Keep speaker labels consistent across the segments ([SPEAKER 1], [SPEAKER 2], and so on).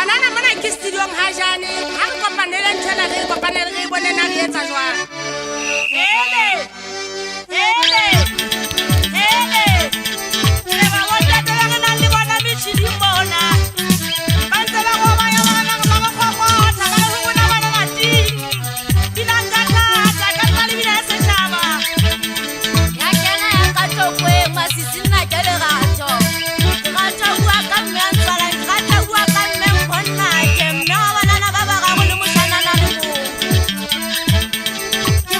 [SPEAKER 1] Ngwanana mona ke studio-ng ha jane ha re kopanele nthwena re kopanele re bone na re etsa jwang. Hele re ba botsa tla re na le bona metšhini bona ba ntse ba go ba ya bana ba go khokgotha ba go bona bana ba ting dilangata ka tsali bina se tshaba
[SPEAKER 2] ya kena ya ka tlokwe masisi nna ke le gato ga tsa bua ka mme a tsala ga tsa bua ka mme mponna ke mme wa bana ba ba ga go le moshana na le mo ke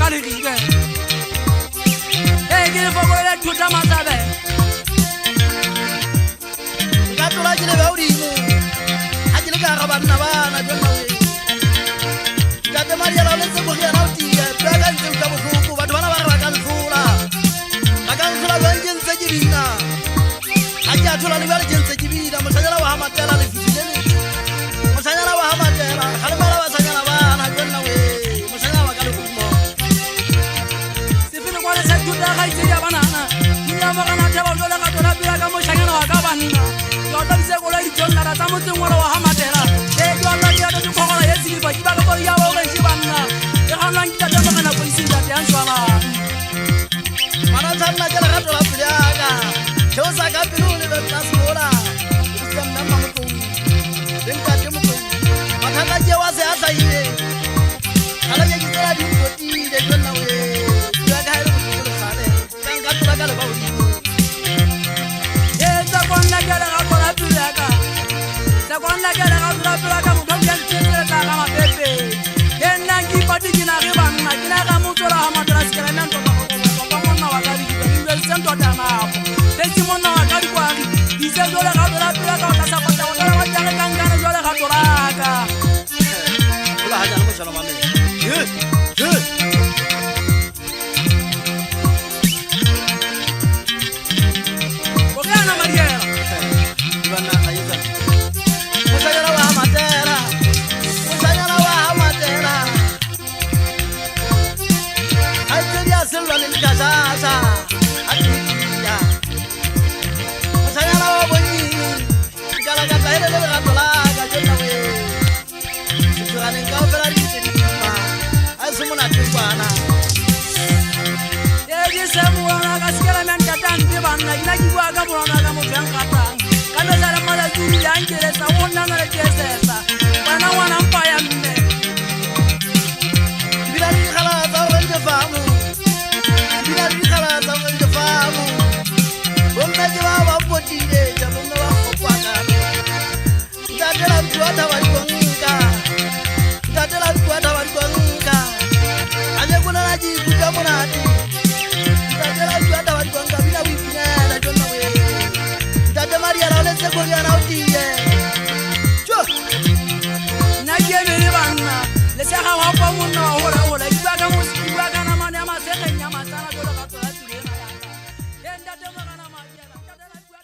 [SPEAKER 3] ka le dibe ke le foko le thuta masabe
[SPEAKER 4] ka tola ke le baudimo ha ke le ka ga bana bana jona we ka te maria la le tsebo ya nautia ba ka ntse ka bohloko batho bana ba re ba ka ntlhola ba ntse ke bina ha ke a thola le ba le ntse ke bina mosanyana wa hamatela le fifilele mosanyana wa hamatela ga le mala ba sanyana bana jona we mosanyana wa ka le kumo
[SPEAKER 3] sefile kwa le sa thuta ga itse ya banana ya magana taba jole ga tola pila ka moshanyana wa ka banna yo tla bise go la ditjonna ra tsa motseng wa wa hamatela yo la ya de khogola ye silipa ke ba ka go ya ba go se banna e ga nang ke tata magana go isinda te answala
[SPEAKER 4] mana tsanna ke le ga tola pila ka theo sa ka pilo le le tsa sola ke sa nna ma motho den ka te motho mathata ke wa se a tla ile hala ke ke tsela di motho le jona we ya ka ile go le khale ka tola ka le ba o
[SPEAKER 3] tsa kwanna ke le ga tola pila ka tsa kwanna ke le ga tola pila ka motho ke tsetse tsa ga mapepe ke nna ke pati ke na re banna ke na ga motho la hamatela sekela nna ntwa ba monna wa ka di ke se ntwa tana tsi monna wa ka di kwa di se jole ga tola pila ka tsa sa pata wa ka wa tla ka ngana jole ga tola ka
[SPEAKER 4] ola ha jana mo shala mame ye
[SPEAKER 3] o kana mariela
[SPEAKER 4] bana ayisa mosanyana wa hamatela mosanyana wa hamatela a tsedi a selwa le lekasasa a tliya mosanyana wa bonni nkala ka tlaele le lerato la ka jona we setsoganeng ka ofela di tse dima a se monate kwana
[SPEAKER 3] ke se bona ka sekela menka tante banna ina ki bua ka bona ka motho yang katang ka no sala mala tuli ya nkele sa wona na le tsesa bana wana mpa ya mme
[SPEAKER 4] bila di khala tsa go nje famu bila di khala tsa go nje famu bomma ke ba potile ja bomma ba kopana ntatela ntwa ta ba dikonka ntatela ntwa ta ba dikonka ane kuna na ji kuka monate ntatela ntwa ta ba dikonka bila wipinela jona we ntate maria la le se go ya na utie jo
[SPEAKER 3] na ke be le banna le sa ga wa pa monna wa hora hora di bua ka mo di bua ka na mane ma se ke nya matsala jole ga tola tule na ya ka enda te mo kana ma ya ka te la bua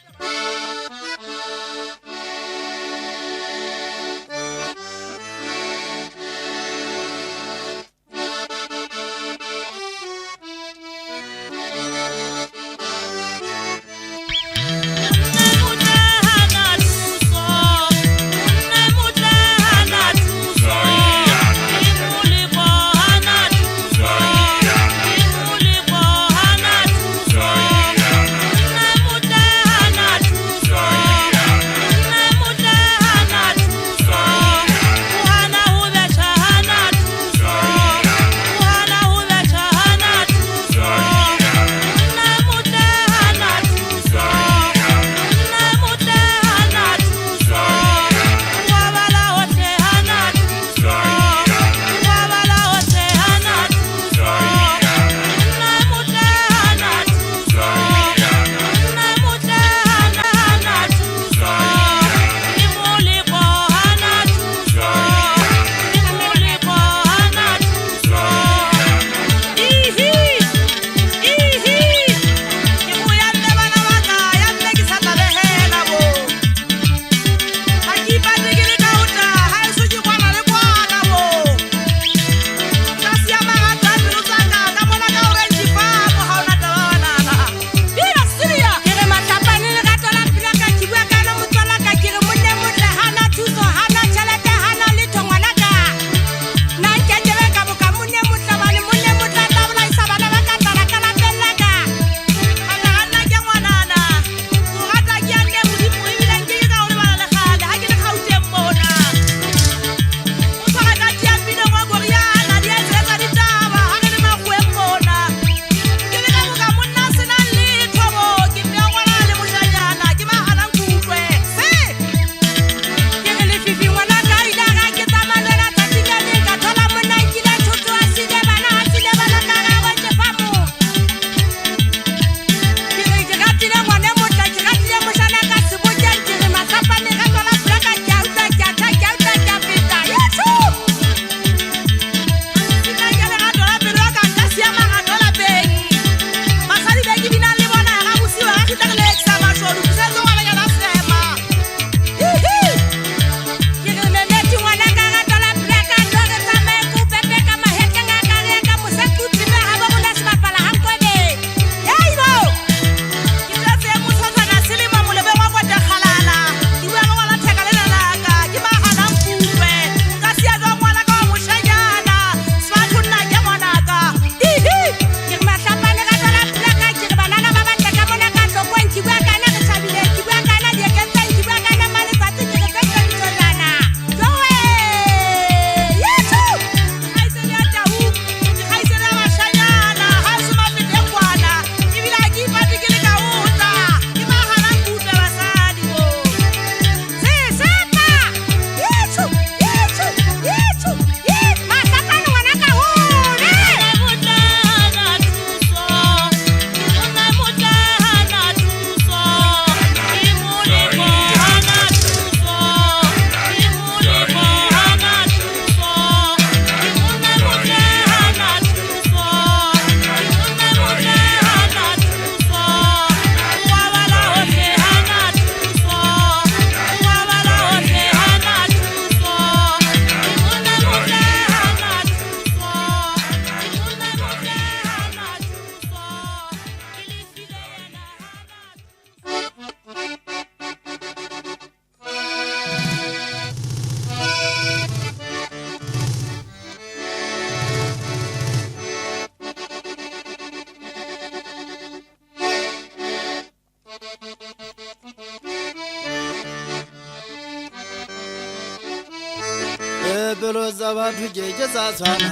[SPEAKER 4] pelo za batho ke sa tshwana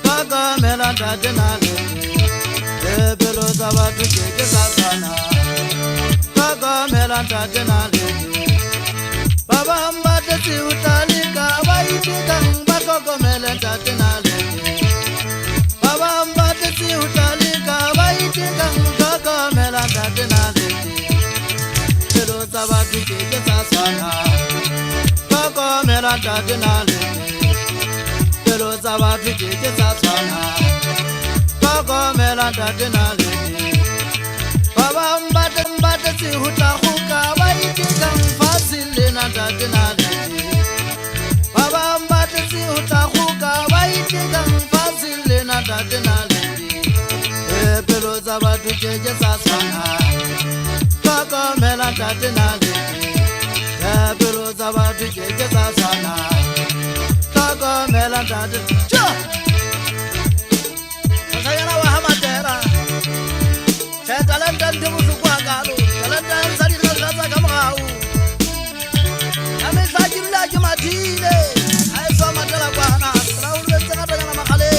[SPEAKER 4] ka ka mela tate na le pelo za batho ke sa tshwana ka ka mela tate na le baba hamba te utali ka ba itikang ba ko mela tate na le baba hamba te utali ka ba itikang ka ko mela tate na le pelo za batho ke sa tshwana mela tate na le pelo za batho ke sa tshwana ka mela tate na le baba mbate se hutla go ka ba itikang fasile na tate na le baba mbate se hutla go ka ba itikang fasile na tate na le pelo za batho ke sa tshwana ka mela tate na le pelo za batho ke sa tshwana ka mela tate cha sayana wa hamatera cha talenta ndimo sukwa galo talenta sari gaza kamau ame sajilla jumatile ai so matela kwana tra ulwe tsaka tana makale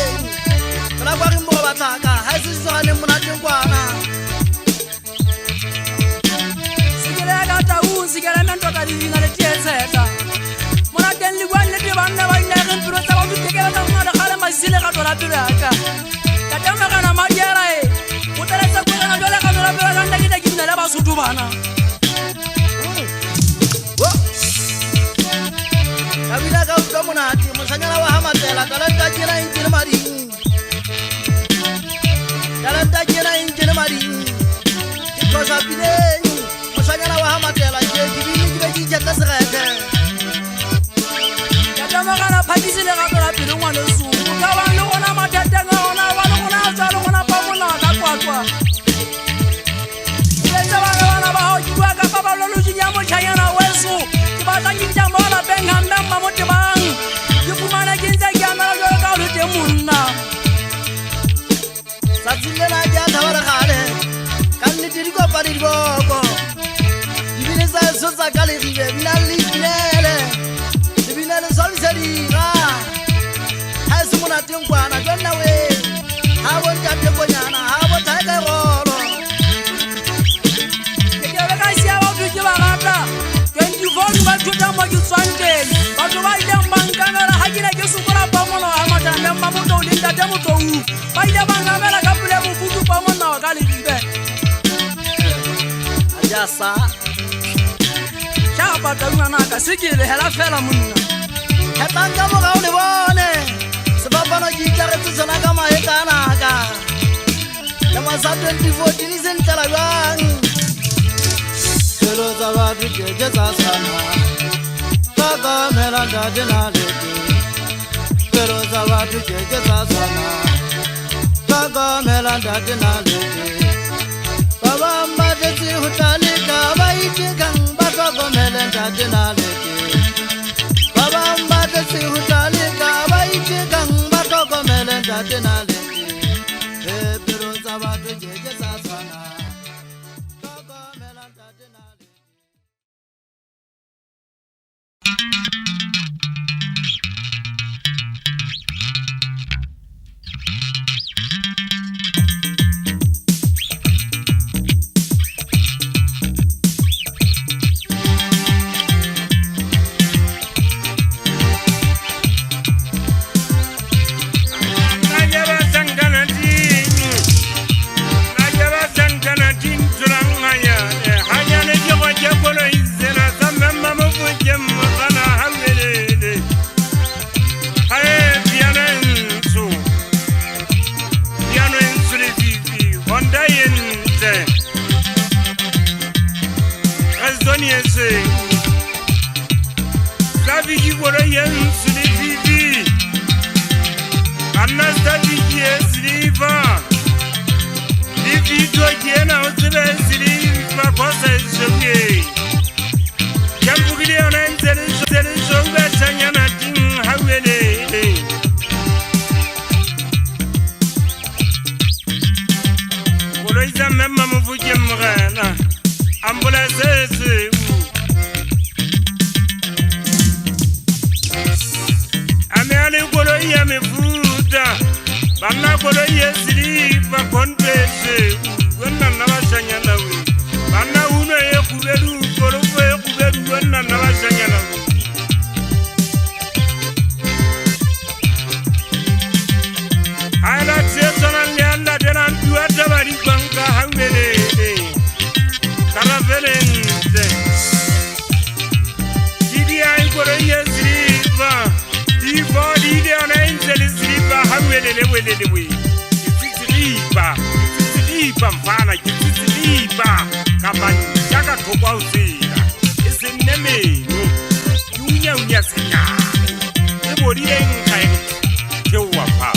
[SPEAKER 4] tra kwa rimbo bataka hai siso hane munatin kwana sigara men tota di ngale tietseta mona den li wan le banna ba ina gen piro tsa ba bitekela tsa ngada khala masile ga tola piraka ka tama kana majera e utela tsa ko kana jole ka tola piraka nda kita kinda la ba sutu bana kabila ka utwa mona ati mosanyana wa hamatela talenta jena injini mari talenta jena injini mari ko sa pile mosanyana wa hamatela ke di jeta serete ya tama kana phadisi le gato la pele ngwana su ka ba le gona matata nga ona ba le gona tsa le gona pa mona ka kwatwa le tsa ba ba ho jwa ka pa ba lo lu nya mo chayana wesu ke ba tla ngita mo la benga mma mo te bang ke fumana ke ntse ke amara jo ka lo te munna sa tsillela ja thabara gale ka nnete di kopa di boko sa sotsa ka le rile bina le bina le solisa dira ha se mona teng kwana jonna we ha bo ntate konyana ha bo thae ka rolo ke ke ka sia ba tu ke ba gata 24 ba tu ta mo ke tswanteng ba tu ba ile mangana ha ke ne ke sukola pa mono ha mata mme mma mo to le ntate mo to ba ile ba ngamela ka pule mo futu pa mona ka le rile aja sa ba tla nna ka sekele hela fela monna hetanga mo ga o le bone se ba bana ke itlare tsona ka mahetana ka le ma sa 2014 se ntla jang pelo za batho ke sa tshwana ka mela tate na le pelo za batho ke sa tshwana ka mela tate na le baba mbate se hutale ka ba itikang ko mele tate na le baba mbate se hutale ka ba itikang ba ko mele tate na le pelo za batho ke sa tshwana ko mele tate na le
[SPEAKER 5] yesiliva kontese wena nabashanyana we bana uno yekuberu korofe yekuberu wena nabashanyana we Aila tsetsana nyanda dena ntuata bari banka hangele Karavelente Didi ai kore yesiliva Divo didi ana inzeli siliva hangele we Kitilipa mfana kitilipa kama chaka toba usira isinemenu unya senya ebori enkai kewa pa